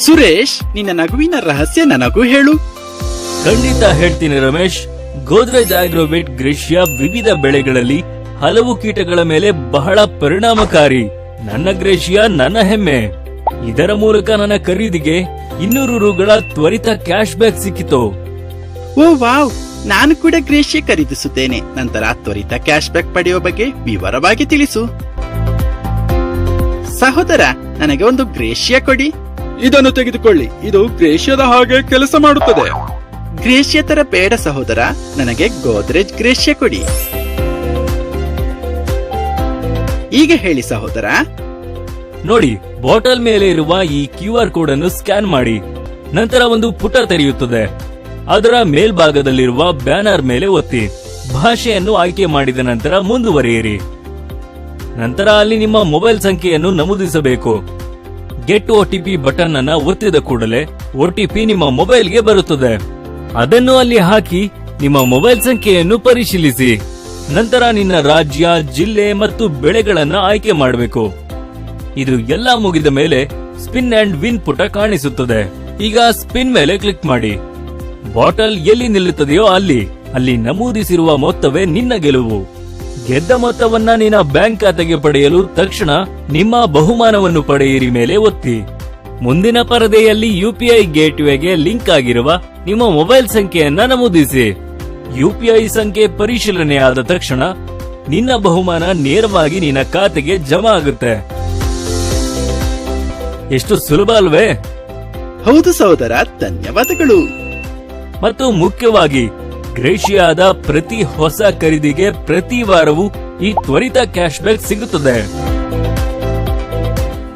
ಸುರೇಶ್, ನಿನ್ನ ನಗುವಿನ ರಹಸ್ಯ ನನಗೂ ಹೇಳು. ಖಂಡಿತ ಹೇಳ್ತೀನಿ ರಮೇಶ್. ಗೋದ್ರೇಜ್ ಆಗ್ರೋವೆಟ್ ಗ್ರೇಷಿಯಾ ವಿವಿಧ ಬೆಳೆಗಳಲ್ಲಿ ಹಲವು ಕೀಟಗಳ ಮೇಲೆ ಬಹಳ ಪರಿಣಾಮಕಾರಿ. ನನ್ನ ಗ್ರೇಷಿಯಾ ನನ್ನ ಹೆಮ್ಮೆ. ಇದರ ಮೂಲಕ ನನ್ನ ಖರೀದಿಗೆ 200 ರೂಗಳ ತ್ವರಿತ ಕ್ಯಾಶ್ ಬ್ಯಾಕ್ ಸಿಕ್ಕಿತು. ಓ ವಾವ್, ನಾನು ಕೂಡ ಗ್ರೇಷಿಯಾ ಖರೀದಿಸುತ್ತೇನೆ. ನಂತರ ತ್ವರಿತ ಕ್ಯಾಶ್ ಬ್ಯಾಕ್ ಪಡೆಯುವ ಬಗ್ಗೆ ವಿವರವಾಗಿ ತಿಳಿಸು. ಸಹೋದರ, ನನಗೆ ಒಂದು ಗ್ರೇಷಿಯಾ ಕೊಡಿ. ಇದನ್ನು ತೆಗೆದುಕೊಳ್ಳಿ, ಇದು ಗ್ರೇಷಿಯಾದ ಹಾಗೆ ಕೆಲಸ ಮಾಡುತ್ತದೆ. ಗ್ರೇಷಿಯಾ ತರ ಬೇಡ ಸಹೋದರ, ನನಗೆ ಗೋದ್ರೇಜ್ ಗ್ರೇಷಿಯಾ ಕೊಡಿ. ಈಗ ಹೇಳಿ ಸಹೋದರ. ನೋಡಿ, ಬಾಟಲ್ ಮೇಲೆ ಇರುವ ಈ QR ಕೋಡ್ ಅನ್ನು ಸ್ಕ್ಯಾನ್ ಮಾಡಿ. ನಂತರ ಒಂದು ಪುಟ ತೆರೆಯುತ್ತದೆ. ಅದರ ಮೇಲ್ಭಾಗದಲ್ಲಿರುವ ಬ್ಯಾನರ್ ಮೇಲೆ ಒತ್ತಿ. ಭಾಷೆಯನ್ನು ಆಯ್ಕೆ ಮಾಡಿದ ನಂತರ ಮುಂದುವರಿಯಿರಿ. ನಂತರ ಅಲ್ಲಿ ನಿಮ್ಮ ಮೊಬೈಲ್ ಸಂಖ್ಯೆಯನ್ನು ನಮೂದಿಸಬೇಕು. ಗೆಟ್ OTP ಬಟನ್ ಅನ್ನು ಒತ್ತಿದ ಕೂಡಲೇ OTP ನಿಮ್ಮ ಮೊಬೈಲ್ಗೆ ಬರುತ್ತದೆ. ಅದನ್ನು ಅಲ್ಲಿ ಹಾಕಿ ನಿಮ್ಮ ಮೊಬೈಲ್ ಸಂಖ್ಯೆಯನ್ನು ಪರಿಶೀಲಿಸಿ. ನಂತರ ನಿನ್ನ ರಾಜ್ಯ, ಜಿಲ್ಲೆ ಮತ್ತು ಬೆಳೆಗಳನ್ನ ಆಯ್ಕೆ ಮಾಡಬೇಕು. ಇದು ಎಲ್ಲ ಮುಗಿದ ಮೇಲೆ ಸ್ಪಿನ್ ಅಂಡ್ ವಿನ್ ಪುಟ ಕಾಣಿಸುತ್ತದೆ. ಈಗ ಸ್ಪಿನ್ ಮೇಲೆ ಕ್ಲಿಕ್ ಮಾಡಿ. ಬಾಟಲ್ ಎಲ್ಲಿ ನಿಲ್ಲುತ್ತದೆಯೋ ಅಲ್ಲಿ ನಮೂದಿಸಿರುವ ಮೊತ್ತವೇ ನಿನ್ನ ಗೆಲುವು. ಗೆದ್ದ ಮೊತ್ತವನ್ನ ನಿನ್ನ ಬ್ಯಾಂಕ್ ಖಾತೆಗೆ ಪಡೆಯಲು ತಕ್ಷಣ ನಿಮ್ಮ ಬಹುಮಾನವನ್ನು ಪಡೆಯಿರಿ ಮೇಲೆ ಒತ್ತಿ. ಮುಂದಿನ ಪರದೆಯಲ್ಲಿ UPI ಗೇಟ್ವೇಗೆ ಲಿಂಕ್ ಆಗಿರುವ ನಿಮ್ಮ ಮೊಬೈಲ್ ಸಂಖ್ಯೆಯನ್ನ ನಮೂದಿಸಿ. UPI ಸಂಖ್ಯೆ ಪರಿಶೀಲನೆಯಾದ ತಕ್ಷಣ ನಿನ್ನ ಬಹುಮಾನ ನೇರವಾಗಿ ನಿನ್ನ ಖಾತೆಗೆ ಜಮಾ ಆಗುತ್ತೆ. ಎಷ್ಟು ಸುಲಭ ಅಲ್ವೇ? ಹೌದು ಸಹೋದರ, ಧನ್ಯವಾದಗಳು. ಮತ್ತು ಮುಖ್ಯವಾಗಿ ಗ್ರೇಷಿಯಾದ ಪ್ರತಿ ಹೊಸ ಖರೀದಿಗೆ ಪ್ರತಿ ವಾರವೂ ಈ ತ್ವರಿತ ಕ್ಯಾಶ್ ಬ್ಯಾಕ್ ಸಿಗುತ್ತದೆ.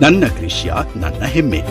ನನ್ನ ಗ್ರೇಷಿಯಾ ನನ್ನ ಹೆಮ್ಮೆ.